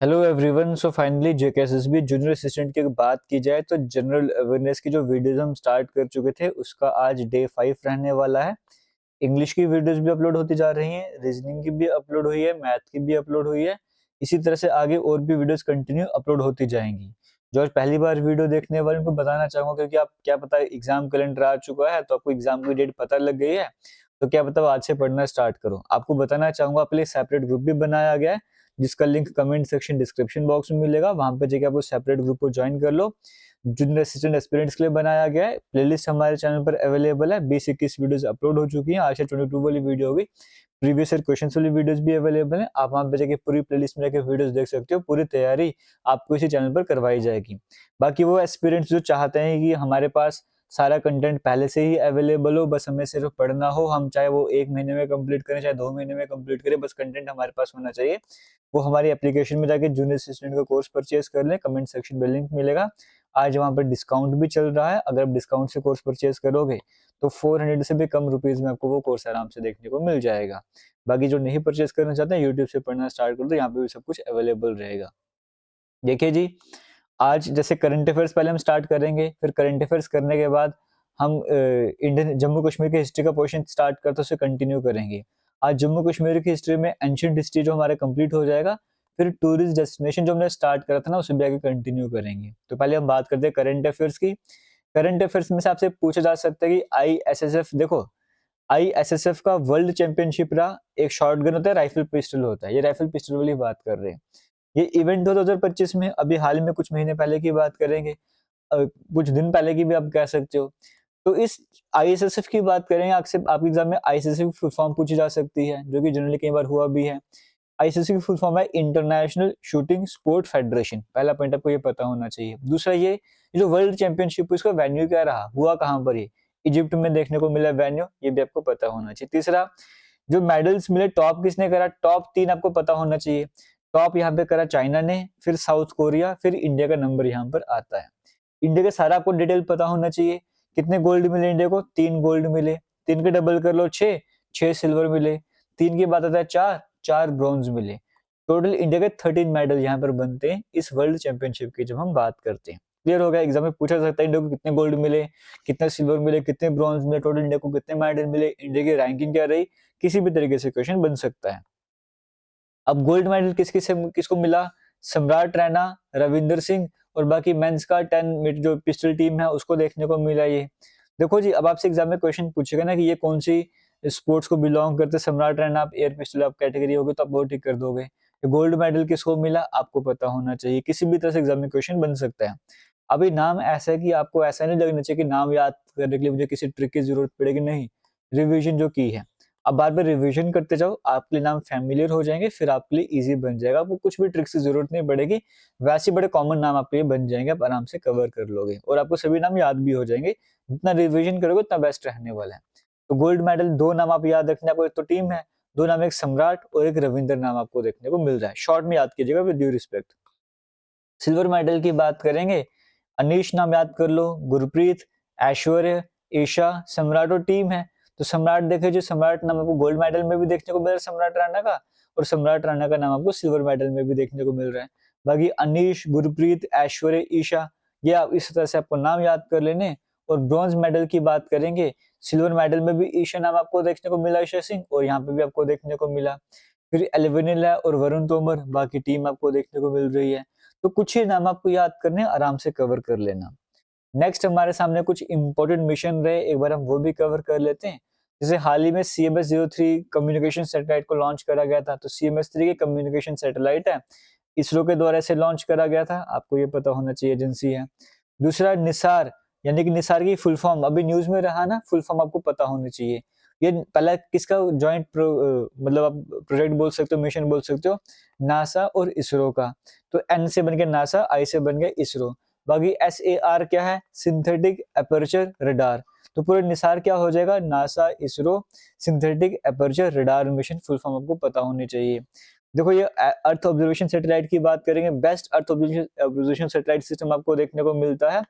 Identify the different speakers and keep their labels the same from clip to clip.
Speaker 1: Hello everyone. So finally JKSSB junior assistant की बात की जाए तो जनरल अवेयरनेस की जो वीडियोस हम स्टार्ट कर चुके थे उसका आज डे 5 रहने वाला है। इंग्लिश की वीडियोस भी अपलोड होती जा रही हैं, रीजनिंग की भी अपलोड हुई है, मैथ की भी अपलोड हुई है। इसी तरह से आगे और भी वीडियोस कंटिन्यू अपलोड होती जाएंगी। जो आज पहली बार वीडियो देखने वाले उनको बताना चाहूंगा, क्योंकि आप क्या पता एग्जाम कैलेंडर आ चुका है तो आपको एग्जाम की डेट पता लग गई है, तो क्या पता आज से पढ़ना स्टार्ट करो। आपको बताना चाहूंगा आपके लिए सेपरेट ग्रुप भी बनाया गया है, जिसका link comment section description box में मिलेगा। वहां पर जाकर आप उस सेपरेट ग्रुप को ज्वाइन कर लो। जूनियर असिस्टेंट एस्पिरेंट्स के लिए बनाया गया है। प्लेलिस्ट हमारे चैनल पर अवेलेबल है। 20-21 वीडियोस अपलोड हो चुकी हैं। आज से 22 वाली वीडियो होगी। प्रीवियस ईयर क्वेश्चन वाली वीडियोस भी अवेलेबल है। आप वहां पे जाके पूरी प्लेलिस्ट में जाके वीडियोस देख सकते हो। पूरी तैयारी आपको इसी चैनल पर करवाई जाएगी। बाकी वो एस्पिरेंट्स जो चाहते हैं कि हमारे पास सारा कंटेंट पहले से ही अवेलेबल हो, बस हमें सिर्फ पढ़ना हो, हम चाहे वो 1 महीने में कंप्लीट करें चाहे 2 महीने में कंप्लीट करें, बस कंटेंट हमारे पास होना चाहिए, वो हमारी एप्लीकेशन में जाके जूनियर असिस्टेंट का कोर्स परचेज कर लें। कमेंट सेक्शन में लिंक मिलेगा। आज वहां पर डिस्काउंट भी चल रहा है। अगर आप डिस्काउंट से कोर्स परचेज करोगे तो 400 से भी कम रुपीज में आपको वो कोर्स आराम से देखने को मिल जाएगा। बाकी जो नहीं परचेज करना चाहते हैं, यूट्यूब से पढ़ना स्टार्ट कर दो, यहाँ पे भी सब कुछ अवेलेबल रहेगा। देखिए जी, आज जैसे करंट अफेयर्स पहले हम स्टार्ट करेंगे, फिर करंट अफेयर्स करने के बाद हम इंडियन जम्मू कश्मीर की हिस्ट्री का पोर्शन स्टार्ट करते उसे कंटिन्यू करेंगे। आज जम्मू कश्मीर की हिस्ट्री में एंशियंट हिस्ट्री जो हमारा कंप्लीट हो जाएगा। फिर टूरिस्ट डेस्टिनेशन जो हमने स्टार्ट करा था ना, उसे भी आगे कंटिन्यू करेंगे। तो पहले हम बात करते हैं करंट अफेयर्स की। करंट अफेयर्स में से आपसे पूछा जा सकता है कि आईएसएसएफ, देखो आईएसएसएफ का वर्ल्ड चैंपियनशिप रहा। एक शॉर्ट गन होता है, राइफल पिस्टल होता है। ये राइफल पिस्टल वाली बात कर रहे हैं। ये इवेंट 2025 में अभी हाल में कुछ महीने पहले की बात करेंगे, कुछ दिन पहले की भी आप कह सकते हो। तो इस आईएसएसएफ की बात करेंगे, आपसे आपके एग्जाम में आईएसएसएफ की फुल फॉर्म पूछी जा सकती है, जो कि जनरली कई बार हुआ भी है। आईसीसी की फुल फॉर्म है इंटरनेशनल शूटिंग स्पोर्ट फेडरेशन। पहला पॉइंट आपको ये पता होना चाहिए। दूसरा, ये जो वर्ल्ड चैंपियनशिप इसका वेन्यू क्या रहा, हुआ कहाँ पर, ये इजिप्ट में देखने को मिला वेन्यू, ये भी आपको पता होना चाहिए। तीसरा, जो मेडल्स मिले टॉप किसने करा, टॉप 3 आपको पता होना चाहिए। टॉप यहाँ पे करा चाइना ने, फिर साउथ कोरिया, फिर इंडिया का नंबर यहाँ पर आता है। इंडिया का सारा आपको डिटेल पता होना चाहिए। कितने गोल्ड मिले इंडिया को, 3 गोल्ड मिले। 3 के डबल कर लो 6, 6 सिल्वर मिले। 3 की बात आता है 4, 4 ब्रॉन्ज मिले। टोटल इंडिया के 13 मेडल यहाँ पर बनते हैं इस वर्ल्ड चैंपियनशिप की जब हम बात करते हैं। क्लियर हो गया। एग्जाम में पूछा सकता है इंडिया को कितने गोल्ड मिले, कितने सिल्वर मिले, कितने ब्रॉन्ज मिले, टोटल इंडिया को कितने मेडल मिले, इंडिया की रैंकिंग क्या रही, किसी भी तरीके से क्वेश्चन बन सकता है। अब गोल्ड मेडल किसको मिला, सम्राट रैना, रविंदर सिंह, और बाकी मेंस का 10 मीटर जो पिस्टल टीम है उसको देखने को मिला ये। देखो जी, अब आपसे एग्जाम में क्वेश्चन पूछेगा ना कि ये कौन सी स्पोर्ट्स को बिलोंग करते, सम्राट रैना आप एयर पिस्टल आप कैटेगरी होगी तो आप वो टिक कर दोगे। गोल्ड मेडल किसको मिला आपको पता होना चाहिए। किसी भी तरह से एग्जाम में क्वेश्चन बन सकता है। अभी नाम ऐसा है कि आपको ऐसा नहीं लगना चाहिए कि नाम याद करने के लिए मुझे किसी ट्रिक की जरूरत पड़ेगी, नहीं। रिवीजन जो की है, अब बार बार रिवीजन करते जाओ, आपके लिए नाम फैमिलियर हो जाएंगे, फिर आपके लिए इजी बन जाएगा। आपको कुछ भी ट्रिक्स की जरूरत नहीं पड़ेगी। वैसे बड़े कॉमन नाम आपके लिए बन जाएंगे, आप आराम से कवर कर लोगे और आपको सभी नाम याद भी हो जाएंगे। जितना रिवीजन करोगे उतना बेस्ट रहने वाला है। तो गोल्ड मेडल 2 नाम आप याद रखने, आपको एक तो टीम है, 2 नाम, एक सम्राट और एक रविंद्र नाम आपको देखने को मिल रहा है। शॉर्ट में याद कीजिएगा with due respect. Silver medal की बात करेंगे, अनीश नाम याद कर लो, गुरप्रीत, ऐश्वर्य, ईशा, सम्राट और टीम है। तो सम्राट देखे जो सम्राट नाम आपको गोल्ड मेडल में भी देखने को मिल रहा है सम्राट राणा का, और सम्राट राणा का नाम आपको सिल्वर मेडल में भी देखने को मिल रहा है। बाकी अनीश, गुरप्रीत, ऐश्वर्य, ईशा, ये आप इस तरह से आपको नाम याद कर लेने। और ब्रॉन्ज मेडल की बात करेंगे, सिल्वर मेडल में भी ईशा नाम आपको देखने को मिला, ईशा सिंह, और यहाँ पे भी आपको देखने को मिला। फिर एलिवेनिल है और वरुण तोमर, बाकी टीम आपको देखने को मिल रही है। तो कुछ ही नाम आपको याद करने, आराम से कवर कर लेना। नेक्स्ट हमारे सामने कुछ इंपॉर्टेंट मिशन रहे, एक बार हम वो भी कवर कर लेते हैं। जैसे हाल ही में CMS-03 कम्युनिकेशन सैटेलाइट को लॉन्च करा गया था। तो CMS-3 के कम्युनिकेशन सैटेलाइट है, इसरो के द्वारा इसे लॉन्च करा गया था, आपको ये पता होना चाहिए, एजेंसी है। दूसरा निसार, यानी कि निसार की फुल फॉर्म अभी न्यूज में रहा ना, फुल फॉर्म आपको पता होनी चाहिए। ये पहला किसका जॉइंट मतलब आप प्रोजेक्ट बोल सकते हो, मिशन बोल सकते हो, नासा और इसरो का। तो एन से बन गया नासा, आई से बन गया इसरो। बाकी SAR क्या है, सिंथेटिक अपर्चर रडार। तो पूरे निसार क्या हो जाएगा, NASA ISRO synthetic aperture radar mission, full form आपको पता होनी चाहिए। देखो ये अर्थ ऑब्जर्वेशन सैटेलाइट की बात करेंगे, best earth observation satellite system आपको देखने को मिलता है,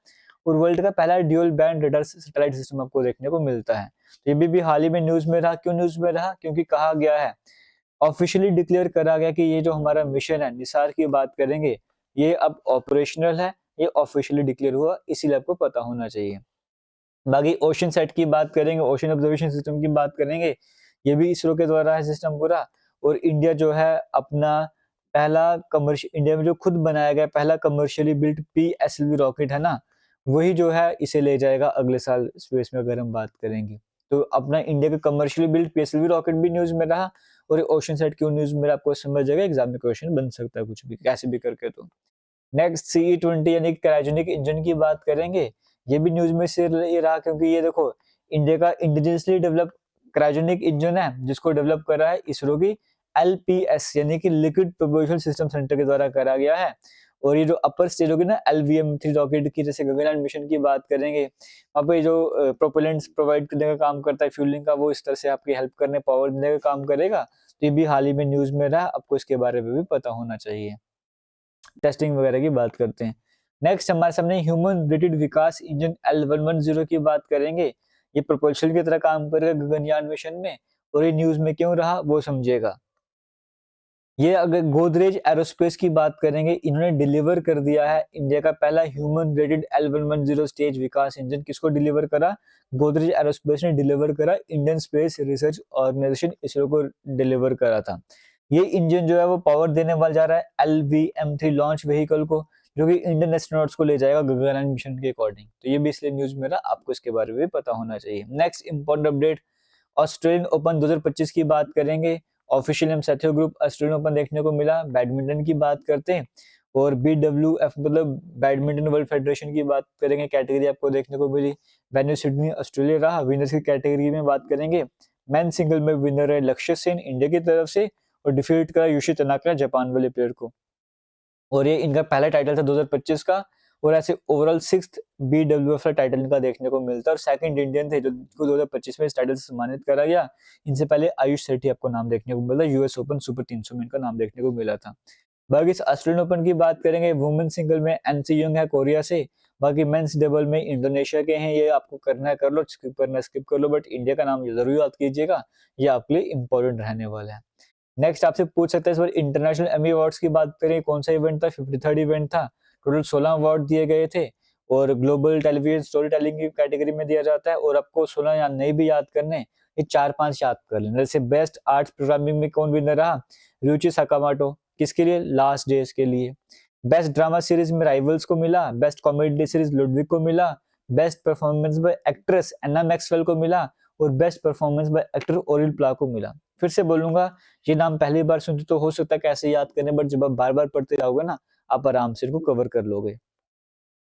Speaker 1: और वर्ल्ड का पहला dual band radar satellite system आपको देखने को मिलता है। तो ये भी हाल ही में न्यूज में रहा। क्यों न्यूज में रहा, क्योंकि कहा गया है ऑफिशियली डिक्लेयर करा गया कि ये जो हमारा मिशन है, निसार की बात करेंगे, ये अब ऑपरेशनल है, ये ऑफिशियली डिक्लेयर हुआ, इसीलिए आपको पता होना चाहिए। बाकी ओशन सेट की बात करेंगे, ओशन ऑब्जर्वेशन सिस्टम की बात करेंगे, ये भी इसरो के द्वारा है सिस्टम पूरा। और इंडिया जो है अपना पहला कमर्शियल, इंडिया में जो खुद बनाया गया पहला कमर्शियली बिल्ट पीएसएलवी रॉकेट है ना, वही जो है इसे ले जाएगा अगले साल स्पेस में, अगर हम बात करेंगे तो अपना इंडिया का कमर्शियली बिल्ट पीएसएलवी रॉकेट भी न्यूज में रहा। और ओशन सेट क्यों न्यूज में, आपको समझ जाएगा, एग्जाम में क्वेश्चन बन सकता है कुछ भी कैसे भी करके। तो नेक्स्ट CE-20 यानी क्रायोजेनिक इंजन की बात करेंगे, ये भी न्यूज में से ये रहा, क्योंकि ये देखो इंडिया का इंडिजिनियसली डेवलप क्रायोजेनिक इंजन है, जिसको डेवलप करा है इसरो की LPS यानी कि लिक्विड प्रोपल्शन सिस्टम सेंटर के द्वारा करा गया है। और ये जो अपर स्टेज होगी ना LVM-3 रॉकेट की, जैसे गगनयान मिशन की बात करेंगे, वहाँ पे जो प्रोपेलेंट्स प्रोवाइड करने का काम करता है फ्यूलिंग का, वो इस तरह से आपकी हेल्प करने, पावर देने का काम करेगा। तो ये भी हाल ही में न्यूज में रहा, आपको इसके बारे में भी पता होना चाहिए। टेस्टिंग वगैरह की बात करते हैं। नेक्स्ट हमारे सामने ह्यूमन रेटेड विकास इंजन L110 की बात करेंगे। ये प्रोपल्शन की तरह काम करेगा गगनयान मिशन में, और ये न्यूज में क्यों रहा वो समझिएगा। ये अगर गोदरेज एरोस्पेस की बात करेंगे, इन्होंने डिलीवर कर दिया है इंडिया का पहला human rated L110 stage Vikas engine. किसको डिलीवर करा? गोदरेज एरोस्पेस ने डिलीवर करा, Indian space research organisation ISRO को डिलीवर करा था। ये इंजन जो है वो पावर देने वाला जा रहा है LVM-3 लॉन्च व्हीकल को, जो कि इंडियन एस्ट्रोनॉट्स को ले जाएगा गगनयान मिशन के अकॉर्डिंग। तो ये भी इसलिए न्यूज में रहा, आपको इसके बारे में भी पता होना चाहिए। Next important update, Australian open 2025 की बात करेंगे। ऑफिशियल एम साथियों ग्रुप ऑस्ट्रेलियन ओपन देखने को मिला। बैडमिंटन की बात करते हैं, और BWF मतलब बैडमिंटन वर्ल्ड फेडरेशन की बात करेंगे, कैटेगरी आपको देखने को मिली। वेन्यू सिडनी ऑस्ट्रेलिया रहा। विनर्स की कैटेगरी में बात करेंगे, मेन सिंगल में विनर है लक्ष्य सेन इंडिया की तरफ से, और डिफीट करा यूशी तनाका जापान वाले प्लेयर को। और ये इनका पहला टाइटल था 2025 का, और ऐसे ओवरऑल 6th BWF टाइटल इनका देखने को मिलता है, और सेकंड इंडियन थे जो 2025 में इस टाइटल से सम्मानित करा गया। इनसे पहले आयुष सेठी आपको नाम देखने को मिला, यूएस ओपन सुपर 300 में इनका नाम देखने को मिला था। बाकी इस ऑस्ट्रेलियन ओपन की बात करेंगे, वुमेन सिंगल में एनसी यंग है कोरिया से। बाकी मेंस डबल में इंडोनेशिया के हैं, ये आपको करना है कर लो, स्किप करना स्किप कर लो, बट इंडिया का नाम जरूर याद कीजिएगा, ये आपके लिए इंपॉर्टेंट रहने वाला है। नेक्स्ट आपसे पूछ सकते हैं इस बार इंटरनेशनल एमी अवार्ड्स की बात करें, कौन सा इवेंट था? 53rd इवेंट था। टोटल 16 अवार्ड दिए गए थे, और ग्लोबल टेलीविजन स्टोरी टेलिंग की कैटेगरी में दिया जाता है। और आपको 16 याद नहीं भी याद करने, ये 4-5 याद कर लेना। जैसे बेस्ट आर्ट्स प्रोग्रामिंग में कौन विनर रहा? रुचि सकामाटो। किसके लिए? लास्ट डेज के लिए। बेस्ट ड्रामा सीरीज में राइवल्स को मिला। बेस्ट कॉमेडी सीरीज लुडविक को मिला। Best performance by actress Anna Maxwell को मिला, और best performance by actor Oriol Pla को मिला। फिर से बोलूंगा, ये नाम पहली बार सुनते तो हो सकता है कैसे याद करने, बट जब आप बार बार पढ़ते जाओगे ना, आप आराम से इनको कवर कर लोगे।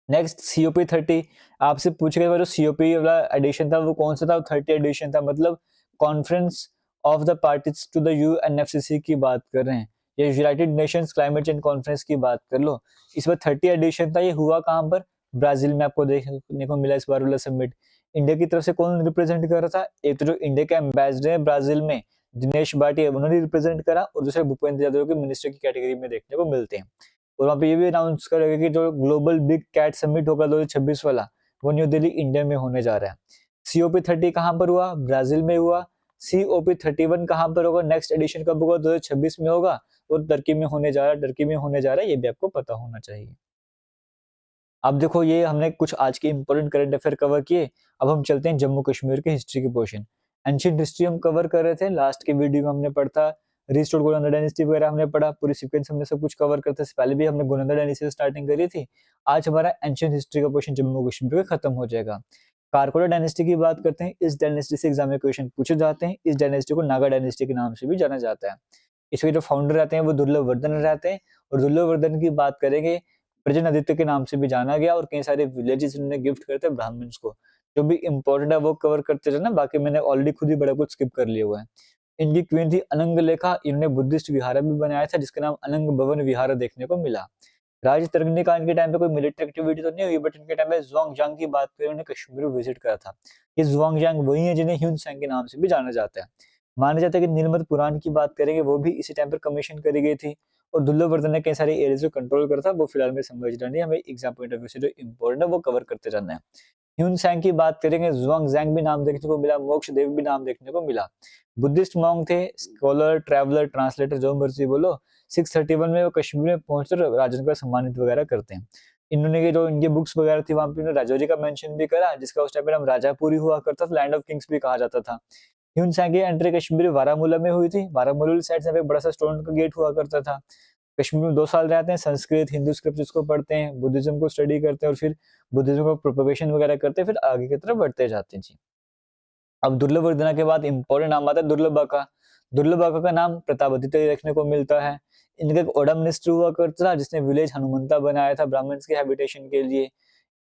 Speaker 1: नेक्स्ट COP30 आपसे पूछेगा, जो COP वाला एडिशन था वो कौन सा था? 30 एडिशन था, मतलब conference of the parties to the UNFCCC की बात कर रहे हैं, ये United Nations climate change conference की बात कर लो। इस बार 30 एडिशन था, ये हुआ कहाँ पर? ब्राजील में आपको देखने को मिला इस बार वाला समिट। इंडिया की तरफ से कौन रिप्रेजेंट कर रहा था? एक तो जो इंडिया के एम्बेसडर है ब्राजील में, दिनेश भाटिया, उन्होंने रिप्रेजेंट करा, और दूसरे भूपेंद्र यादव के मिनिस्टर की कैटेगरी में देखने को मिलते हैं। और वहाँ पे ये भी अनाउंस करेगा कि जो ग्लोबल बिग कैट समिट होगा 2026 वाला, वो न्यू दिल्ली इंडिया में होने जा रहा है। COP30 कहाँ पर हुआ? ब्राजील में हुआ। COP31 कहाँ पर होगा? नेक्स्ट एडिशन कब होगा? 2026 में होगा, और टर्की में होने जा रहा है। टर्की में होने जा रहा है, ये भी आपको पता होना चाहिए। अब देखो, ये हमने कुछ आज के इंपॉर्टेंट करंट अफेयर कवर किए। अब हम चलते हैं जम्मू कश्मीर के हिस्ट्री के पोर्शन। एंशियंट हिस्ट्री हम कवर कर रहे थे, लास्ट के वीडियो में हमने पढ़ा रिस्टोर्ड गोलंदा डायनेस्टी वगैरह हमने पढ़ा, पूरी सीक्वेंस हमने सब कुछ कवर करते। इससे पहले भी हमने गोलंदा डायनेस्टी से स्टार्टिंग करी थी। आज हमारा एंशियंट हिस्ट्री का पोर्शन जम्मू कश्मीर का खत्म हो जाएगा। कारकोटा डायनेस्टी की बात करते हैं। इस डायनेस्टी से एग्जाम में क्वेश्चन पूछे जाते हैं। इस डायनेस्टी को नागा डायनेस्टी के नाम से भी जाना जाता है। इसके जो फाउंडर रहते हैं वो दुर्लभ वर्धन रहते हैं, और दुर्लभ वर्धन की बात करेंगे, प्रजन आदित्य के नाम से भी जाना गया, और कई सारे विलेजेस उन्होंने गिफ्ट करते हैं ब्राह्मण्स को। जो भी इंपॉर्टेंट है वो कवर करते रहना, बाकी मैंने ऑलरेडी खुद ही बड़ा कुछ स्किप कर लिया हुआ है। इनकी क्वीन थी अनंग लेखा, इन्होंने बुद्धिस्ट विहार भी बनाया था, जिसका नाम अनंग भवन विहार देखने को मिला। राज तरंगनी का इनके टाइम पे कोई मिलिट्री एक्टिविटी तो नहीं हुई, बट इनके टाइम पे जुआंगजांग की बात करें, उन्होंने कश्मीर को विजिट करा था। ये जुआंगजांग वही है जिन्हें ह्यून सेंग के नाम से भी जाना जाता है। माना जाता है कि नीलमत पुराण की बात करेंगे, वो भी इसी टाइम पर कमीशन करी गई थी, और दुर्लभ वर्धन ने कई सारे एरियाज को कंट्रोल करा था। वो फिलहाल में समझना नहीं, हमें एग्जाम पॉइंट ऑफ व्यू से जो इंपॉर्टेंट है वो कवर करते रहना है। ह्यून सैंग की बात करेंगे, जुआंग जैंग भी नाम देखने को मिला, मोक्ष देव भी नाम देखने को मिला। बुद्धिस्ट मॉन्क थे, स्कॉलर, ट्रैवलर, ट्रांसलेटर, जो मर्जी बोलो। 631 में वो कश्मीर में पहुंचकर राजन को सम्मानित वगैरह करते हैं। इन्होंने जो इनकी बुक्स वगैरह थी वहां पे इन्होंने राजौरी का मेंशन भी करा, जिसका उस टाइम पे नाम राजापुरी हुआ करता था, लैंड ऑफ किंग्स भी कहा जाता था। ह्यून सैंग की एंट्री कश्मीर बारामूला में हुई थी। बारामूला साइड से एक बड़ा सा स्टोन का गेट हुआ करता था। कश्मीर में 2 साल रहते हैं, संस्कृत, हिंदू स्क्रिप्चर्स को पढ़ते हैं, बुद्धिज्म को स्टडी करते हैं और फिर बुद्धिज्म को प्रोपगेशन वगैरह करते हैं, फिर आगे की तरफ बढ़ते जाते हैं जी। अब दुर्लभ वर्धना के बाद इंपॉर्टेंट नाम आता है दुर्लभा का। दुर्लभा का नाम प्रतापादित्य देखने को मिलता है। इनका एक ओडा मिनिस्टर हुआ करता था जिसने विलेज हनुमंता बनाया था ब्राह्मण्स के हैबिटेशन के लिए।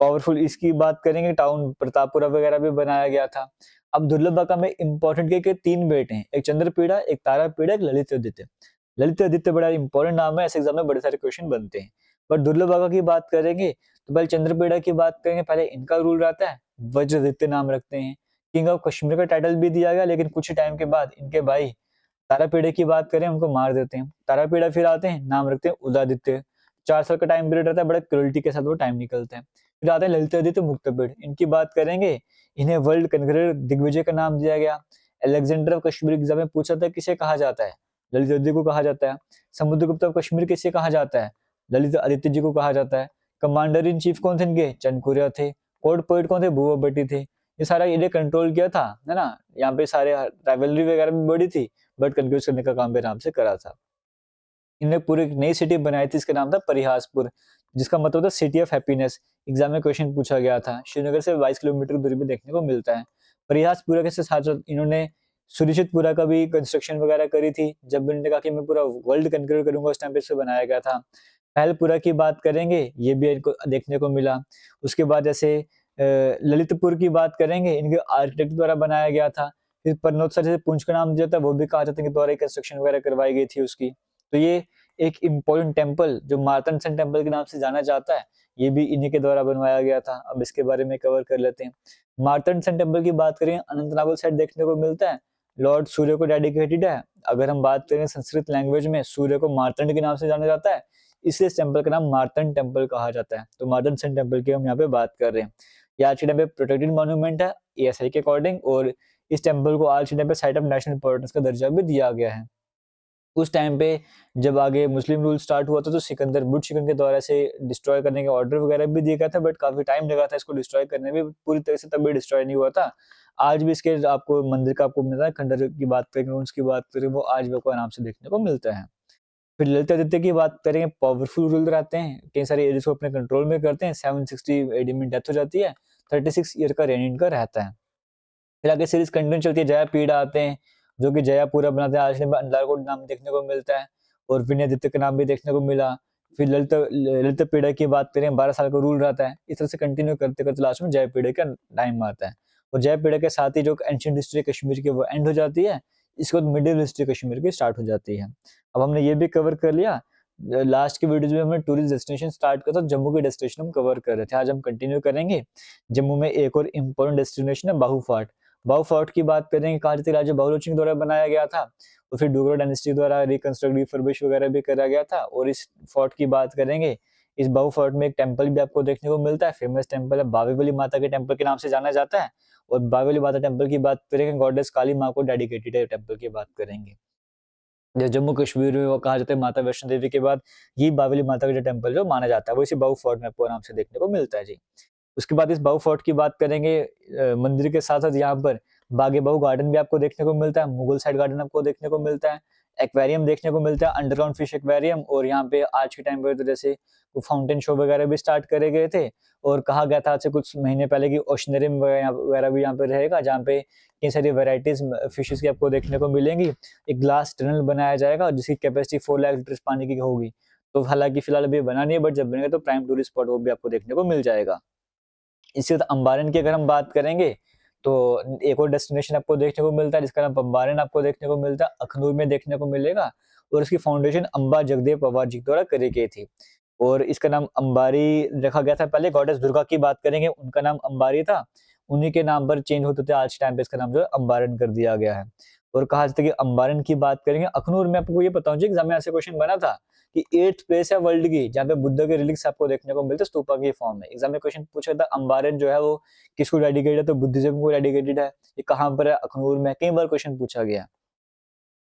Speaker 1: पावरफुल इसकी बात करेंगे, टाउन प्रतापपुरा वगैरह भी बनाया गया था। अब दुर्लभा में इंपॉर्टेंट के 3 बेटे हैं, एक चंद्रपीड़ा, एक तारापीड़ा, एक ललित आदित्य। ललित आदित्य बड़ा इंपॉर्टेंट नाम है, ऐसे एग्जाम में बड़े सारे क्वेश्चन बनते हैं। पर दुर्लभा की बात करेंगे तो पहले चंद्रपीड़ा की बात करेंगे, पहले इनका रूल रहता है, वज्रदित्य नाम रखते हैं। किंग ऑफ कश्मीर का टाइटल भी दिया गया, लेकिन कुछ टाइम के बाद इनके भाई तारापीड़ा की बात करें उनको मार देते हैं। तारापीड़ा फिर आते हैं, नाम रखते हैं उदयादित्य। 4 साल का टाइम पीरियड रहता है, बड़े क्रूरल्टी के साथ वो टाइम निकलते हैं। फिर आते हैं ललितादित्य मुक्तपेड़, इनकी बात करेंगे। इन्हें वर्ल्ड कन्करर दिग्विजय का नाम दिया गया। अलेक्जेंडर ऑफ कश्मीर एग्जाम में पूछा था किसे कहा जाता है, ललित आदित्य को कहा जाता है। समुद्रगुप्त ऑफ कश्मीर किसे कहा जाता है, ललित आदित्य जी को कहा जाता है। कमांडर इन चीफ कौन थे इनके, चंदकुरिया थे। कोर्ट पोइट कौन थे, भूवा भट्टी थे। ये सारा इन्हें कंट्रोल किया था, है ना। यहाँ पे सारे राइवलरी वगैरह भी बड़ी थी, बट कंफ्यूज करने का काम भी आराम से करा था। इन्होंने पूरी एक नई सिटी बनाई थी, इसका नाम था परिहासपुर, जिसका मतलब था सिटी ऑफ हैप्पीनेस। एग्जाम में क्वेश्चन पूछा गया था। श्रीनगर से 22 किलोमीटर की दूरी पे देखने को मिलता है। परिहासपुरा के साथ साथ इन्होंने सुरक्षितपुरा का भी कंस्ट्रक्शन वगैरह करी थी। जब इन्होंने कहा कि मैं पूरा वर्ल्ड कंकरर करूंगा, उस टाइम पे इसे बनाया गया था। पहलपुरा की बात करेंगे, ये भी इनको देखने को मिला। उसके बाद जैसे ललितपुर की बात करेंगे, इनके आर्किटेक्ट द्वारा बनाया गया था। फिर परनोत्सर जैसे पुंछ का नाम दिया था, वो भी कहा जाता है कि द्वारा कंस्ट्रक्शन वगैरह करवाई गई थी उसकी। तो ये एक इम्पोर्टेंट टेम्पल जो मार्तंड सन टेम्पल के नाम से जाना जाता है, ये भी इन्हीं के द्वारा बनवाया गया था। अब इसके बारे में कवर कर लेते हैं। मार्तंड सन टेम्पल की बात करें, अनंतनाग साइड देखने को मिलता है, लॉर्ड सूर्य को डेडिकेटेड है। अगर हम बात करें संस्कृत लैंग्वेज में, सूर्य को मार्तंड के नाम से जाना जाता है, इसलिए इस टेम्पल का नाम मार्तंड टेम्पल कहा जाता है। तो मार्तंड सन टेम्पल की हम यहाँ पे बात कर रहे हैं। ये आज के टाइम पे प्रोटेक्टेड मॉन्यूमेंट है एएसआई के अकॉर्डिंग, और इस टेम्पल को आज के टाइम पे साइट ऑफ नेशनल इंपॉर्टेंस का दर्जा भी दिया गया है। उस टाइम पे जब आगे मुस्लिम रूल स्टार्ट हुआ था, तो सिकंदर बुट शिकन के द्वारा से डिस्ट्रॉय करने के ऑर्डर वगैरह भी दिया गया था, बट काफी टाइम लगा था इसको डिस्ट्रॉय करने में, पूरी तरह से तब भी डिस्ट्रॉय नहीं हुआ था। आज भी इसके आपको मंदिर का आपको मिलता है, खंडर की बात करें, उसकी बात करें, वो आज भी आपको आराम से देखने को मिलता है। फिर ललित आदित्य की बात करें, पावरफुल रूलर रहते हैं, कई सारे एरियाज को अपने कंट्रोल में करते हैं। 760 एडी में डेथ हो जाती है, 36 ईयर का रेन इनका रहता है। फिर आगे सीरीज कंटिन्यू चलती है, जयापीड़ा आते हैं जो कि जयापुरा बनाते हैं, आज में अंडारकोट नाम देखने को मिलता है, और विनयादित्य का नाम भी देखने को मिला। फिर ललित ललित पीड़ा की बात करें, 12 साल का रूल रहता है। इस तरह से कंटिन्यू करते करते लास्ट में जयपीड़ा का टाइम आता है, और जयपीड़ा के साथ ही जो एंशिएंट हिस्ट्री कश्मीर की वो एंड हो जाती है। इसके बाद मिडिल हिस्ट्री कश्मीर की स्टार्ट हो जाती है। अब हमने ये भी कवर कर लिया। लास्ट के वीडियोज में हमने टूरिस्ट डेस्टिनेशन स्टार्ट किया था, जम्मू के डेस्टिनेशन हम कवर कर रहे थे, आज हम कंटिन्यू करेंगे। जम्मू में एक और इम्पोर्टेंट डेस्टिनेशन है बाहू फोर्ट। बाहू फोर्ट की बात करेंगे, कहा जाता है राजा बहुलोचन के द्वारा बनाया गया था, और फिर डोगरा डायनेस्टी द्वारा रिकंस्ट्रक्ट रिफर्बिश वगैरह भी करा गया था। और इस फोर्ट की बात करेंगे, इस बाहू फोर्ट में एक टेम्पल भी आपको देखने को मिलता है, फेमस टेम्पल है, बावेवली माता के टेम्पल के नाम से जाना जाता है। और बावेवली माता टेम्पल की बात करेंगे, गॉडेस काली माँ को डेडिकेटेड है टेम्पल की बात करेंगे। जो जम्मू कश्मीर में वो कहा जाता है माता वैष्णो देवी के बाद ये बावेली माता का जो टेम्पल जो माना जाता है, वो इसी बाहू फोर्ट में आपको आराम से देखने को मिलता है जी। उसके बाद इस बाहू फोर्ट की बात करेंगे, मंदिर के साथ-साथ यहाँ पर बागे बाहू गार्डन भी आपको देखने को मिलता है, मुगल साइड गार्डन आपको देखने को मिलता है, एक्वेरियम देखने को मिलता है, अंडरग्राउंड फिश एक्वेरियम, और यहाँ पे आज के टाइम पे तो जैसे वो फाउंटेन शो वगैरह भी स्टार्ट करे गए थे, और कहा गया था आज से कुछ महीने पहले कि ओशनेरियम वगैरह भी यहाँ पे रहेगा, जहाँ पे कई सारी वेराइटीज फिशेस की आपको देखने को मिलेंगी। एक ग्लास टनल बनाया जाएगा जिसकी कैपेसिटी 4 लाख लीटर पानी की होगी। तो हालांकि फिलहाल अभी बना नहीं है, बट जब बनेगा तो प्राइम टूरिस्ट स्पॉट वो भी आपको देखने को मिल जाएगा। इसके बाद अंबारन की अगर हम बात करेंगे, तो एक और डेस्टिनेशन आपको देखने को मिलता है जिसका नाम पंबारन आपको देखने को मिलता है, अखनूर में देखने को मिलेगा, और इसकी फाउंडेशन अंबा जगदेव पवार जी द्वारा करी गई थी। और इसका नाम अंबारी रखा गया था। पहले गॉडेस दुर्गा की बात करेंगे, उनका नाम अंबारी था, उन्हीं के नाम पर चेंज होते थे, आज टाइम पे इसका नाम जो है अंबारन कर दिया गया है। और कहा जाता है कि अंबारन की बात करेंगे। अखनूर में आपको ये बताऊं जी, एग्जाम में ऐसे क्वेश्चन बना था कि 8th प्लेस है वर्ल्ड की जहाँ पे बुद्ध के रिलिक्स आपको देखने को मिलते स्तूपा की फॉर्म में। एग्जाम में क्वेश्चन पूछा था अंबारन जो है वो किसको डेडिकेटेड है, तो बुद्धिज्म को डेडिकेटेड है। ये कहाँ पर है, अखनूर में। कई बार क्वेश्चन पूछा गया।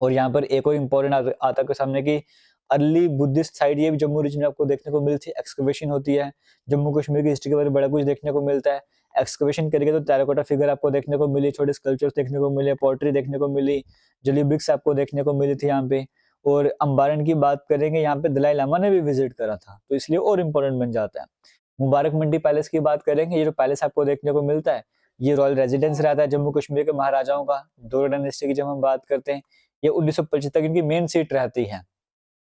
Speaker 1: और यहाँ पर एक और इम्पोर्टेंट आता है सामने की अर्ली बुद्धिस्ट साइट, ये भी जम्मू रीजन में आपको देखने को मिलती है। एक्सकवेशन होती है, जम्मू कश्मीर की हिस्ट्री के बारे में बड़ा कुछ देखने को मिलता है। एक्सकवेशन करके तो टेराकोटा फिगर आपको देखने को मिली, छोटे स्कल्पचर्स देखने को मिले, पोर्ट्री देखने को मिली, जली ब्रिक्स आपको देखने को मिली थी यहाँ पे। और अंबारन की बात करेंगे, यहाँ पे दलाई लामा ने भी विजिट करा था, तो इसलिए और इम्पोर्टेंट बन जाता है। मुबारक मंडी पैलेस की बात करेंगे, ये जो पैलेस आपको देखने को मिलता है ये रॉयल रेजिडेंस रहता है जम्मू कश्मीर के महाराजाओं का। दोगरा डायनेस्टी की जब हम बात करते हैं, ये 1925 तक इनकी मेन सीट रहती है।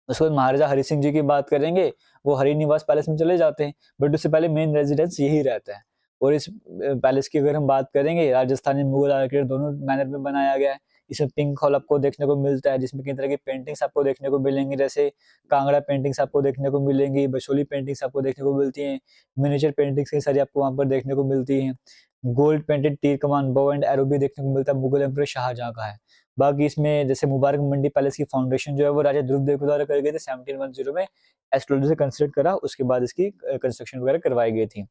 Speaker 1: उसके बाद महाराजा हरि सिंह जी की बात करेंगे, वो हरि निवास पैलेस में चले जाते हैं, बट उससे पहले मेन रेजिडेंस यही रहता है। और इस पैलेस की अगर हम बात करेंगे, राजस्थानी मुगल आर्किटेक्चर दोनों मैनर में बनाया गया है। इसमें पिंक हॉल आपको देखने को मिलता है, जिसमें कई तरह की पेंटिंग्स आपको देखने को मिलेंगी, जैसे कांगड़ा पेंटिंग्स आपको देखने को मिलेंगी, बशोली पेंटिंग्स आपको देखने को मिलती हैं, मिनिएचर पेंटिंग्स कई सारी आपको वहां पर देखने को मिलती हैं। गोल्ड पेंटेड तीर कमान बो एंड एरो भी देखने को मिलता है, मुगल एम्परर शाहजहां का है। बाकी इसमें जैसे मुबारक मंडी पैलेस की फाउंडेशन जो है वो राजा ध्रुवदेव के द्वारा करी गई थी 1710 में, एस्ट्रोलॉजी से कंसिडर करा, उसके बाद इसकी कंस्ट्रक्शन वगैरह करवाई गई थी।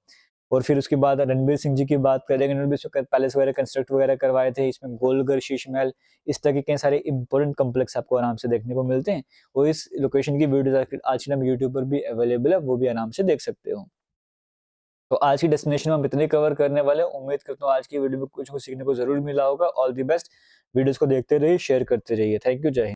Speaker 1: और फिर उसके बाद रणबीर सिंह जी की बात करेंगे, रणबीर सिंह पैलेस वगैरह कंस्ट्रक्ट वगैरह करवाए थे। इसमें गोलघर, शीश महल, इस तरह के कई सारे इंपॉर्टेंट कम्प्लेक्स आपको आराम से देखने को मिलते हैं। और इस लोकेशन की वीडियो आज के यूट्यूब पर भी अवेलेबल है, वो भी आराम से देख सकते हो। तो आज की डेस्टिनेशन हम इतने कवर करने वाले हैं। उम्मीद करता हूँ आज की वीडियो में कुछ सीखने को जरूर मिला होगा। All the best. वीडियोस को देखते रहिए, शेयर करते रहिए। थैंक यू, जय हिंद।